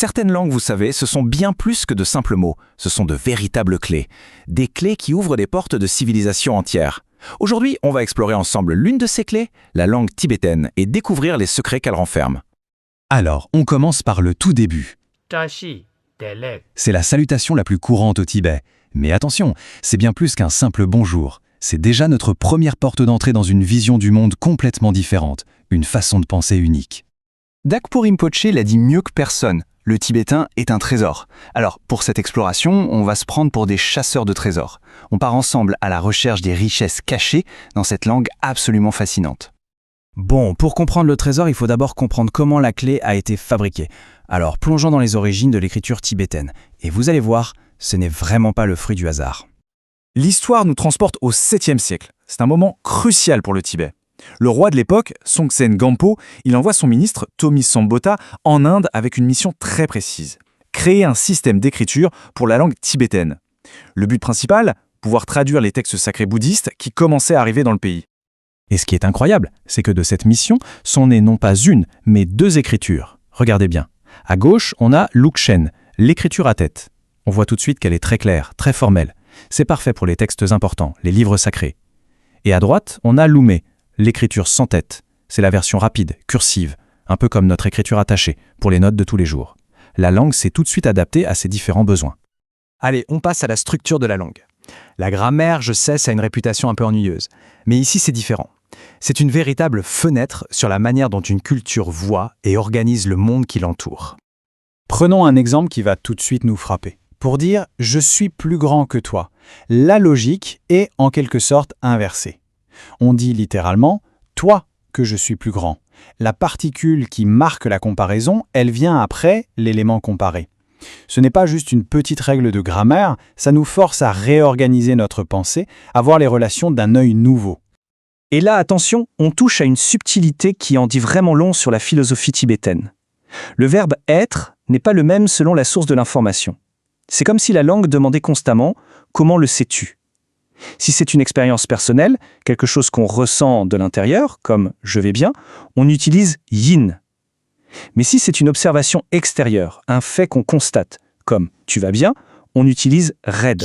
Certaines langues, vous savez, ce sont bien plus que de simples mots. Ce sont de véritables clés. Des clés qui ouvrent des portes de civilisation entière. Aujourd'hui, on va explorer ensemble l'une de ces clés, la langue tibétaine, et découvrir les secrets qu'elle renferme. Alors, on commence par le tout début. 扎西 Delek. C'est la salutation la plus courante au Tibet. Mais attention, c'est bien plus qu'un simple bonjour. C'est déjà notre première porte d'entrée dans une vision du monde complètement différente, une façon de penser unique. Dakpo Rinpoche l'a dit mieux que personne. Le tibétain est un trésor. Alors, pour cette exploration, on va se prendre pour des chasseurs de trésors. On part ensemble à la recherche des richesses cachées dans cette langue absolument fascinante. Bon, pour comprendre le trésor, il faut d'abord comprendre comment la clé a été fabriquée. Alors, plongeons dans les origines de l'écriture tibétaine. Et vous allez voir, ce n'est vraiment pas le fruit du hasard. L'histoire nous transporte au 7e siècle. C'est un moment crucial pour le Tibet. Le roi de l'époque, Songtsen Gampo, il envoie son ministre, Tomi Sambota, en Inde avec une mission très précise. Créer un système d'écriture pour la langue tibétaine. Le but principal, pouvoir traduire les textes sacrés bouddhistes qui commençaient à arriver dans le pays. Et ce qui est incroyable, c'est que de cette mission sont nées non pas une, mais deux écritures. Regardez bien. À gauche, on a Lukshen, l'écriture à tête. On voit tout de suite qu'elle est très claire, très formelle. C'est parfait pour les textes importants, les livres sacrés. Et à droite, on a Lumé, l'écriture sans tête. C'est la version rapide, cursive, un peu comme notre écriture attachée, pour les notes de tous les jours. La langue s'est tout de suite adaptée à ces différents besoins. Allez, on passe à la structure de la langue. La grammaire, je sais, ça a une réputation un peu ennuyeuse. Mais ici, c'est différent. C'est une véritable fenêtre sur la manière dont une culture voit et organise le monde qui l'entoure. Prenons un exemple qui va tout de suite nous frapper. Pour dire « je suis plus grand que toi », la logique est en quelque sorte inversée. On dit littéralement « toi que je suis plus grand ». La particule qui marque la comparaison, elle vient après l'élément comparé. Ce n'est pas juste une petite règle de grammaire, ça nous force à réorganiser notre pensée, à voir les relations d'un œil nouveau. Et là, attention, on touche à une subtilité qui en dit vraiment long sur la philosophie tibétaine. Le verbe « être » n'est pas le même selon la source de l'information. C'est comme si la langue demandait constamment « comment le sais-tu » ? Si c'est une expérience personnelle, quelque chose qu'on ressent de l'intérieur, comme « je vais bien », on utilise « yin ». Mais si c'est une observation extérieure, un fait qu'on constate, comme « tu vas bien », on utilise « red ».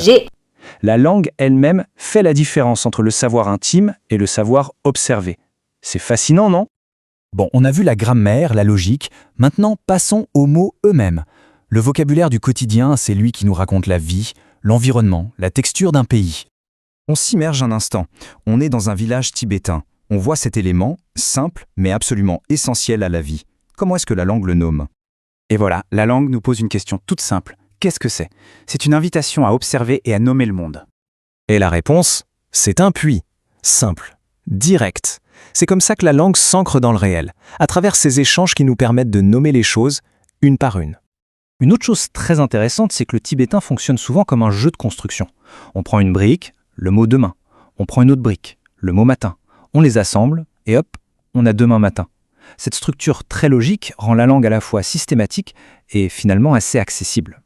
La langue elle-même fait la différence entre le savoir intime et le savoir observé. C'est fascinant, non ? Bon, on a vu la grammaire, la logique, maintenant passons aux mots eux-mêmes. Le vocabulaire du quotidien, c'est lui qui nous raconte la vie, l'environnement, la texture d'un pays. On s'immerge un instant. On est dans un village tibétain. On voit cet élément, simple mais absolument essentiel à la vie. Comment est-ce que la langue le nomme ? Et voilà, la langue nous pose une question toute simple. Qu'est-ce que c'est ? C'est une invitation à observer et à nommer le monde. Et la réponse, c'est un puits. Simple, direct. C'est comme ça que la langue s'ancre dans le réel, à travers ces échanges qui nous permettent de nommer les choses une par une. Une autre chose très intéressante, c'est que le tibétain fonctionne souvent comme un jeu de construction. On prend une brique, le mot demain. On prend une autre brique, le mot matin. On les assemble et hop, on a demain matin. Cette structure très logique rend la langue à la fois systématique et finalement assez accessible.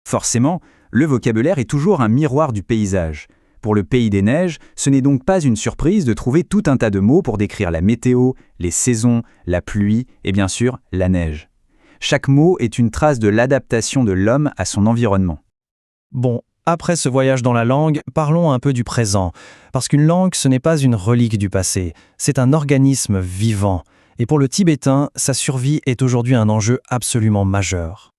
Forcément, le vocabulaire est toujours un miroir du paysage. Pour le pays des neiges, ce n'est donc pas une surprise de trouver tout un tas de mots pour décrire la météo, les saisons, la pluie et bien sûr la neige. Chaque mot est une trace de l'adaptation de l'homme à son environnement. Bon, après ce voyage dans la langue, parlons un peu du présent. Parce qu'une langue, ce n'est pas une relique du passé, c'est un organisme vivant. Et pour le tibétain, sa survie est aujourd'hui un enjeu absolument majeur.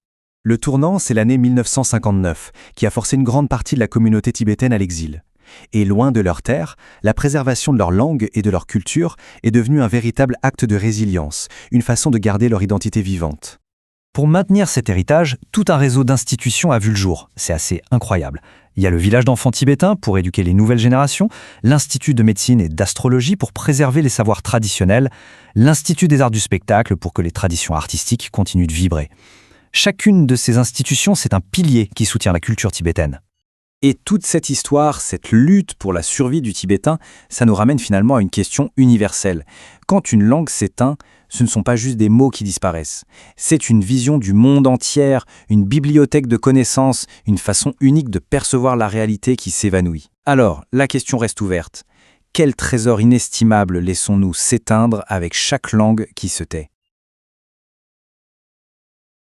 Le tournant, c'est l'année 1959, qui a forcé une grande partie de la communauté tibétaine à l'exil. Et loin de leur terre, la préservation de leur langue et de leur culture est devenue un véritable acte de résilience, une façon de garder leur identité vivante. Pour maintenir cet héritage, tout un réseau d'institutions a vu le jour. C'est assez incroyable. Il y a le village d'enfants tibétains pour éduquer les nouvelles générations, l'Institut de médecine et d'astrologie pour préserver les savoirs traditionnels, l'Institut des arts du spectacle pour que les traditions artistiques continuent de vibrer. Chacune de ces institutions, c'est un pilier qui soutient la culture tibétaine. Et toute cette histoire, cette lutte pour la survie du tibétain, ça nous ramène finalement à une question universelle. Quand une langue s'éteint, ce ne sont pas juste des mots qui disparaissent. C'est une vision du monde entier, une bibliothèque de connaissances, une façon unique de percevoir la réalité qui s'évanouit. Alors, la question reste ouverte. Quel trésor inestimable laissons-nous s'éteindre avec chaque langue qui se tait ?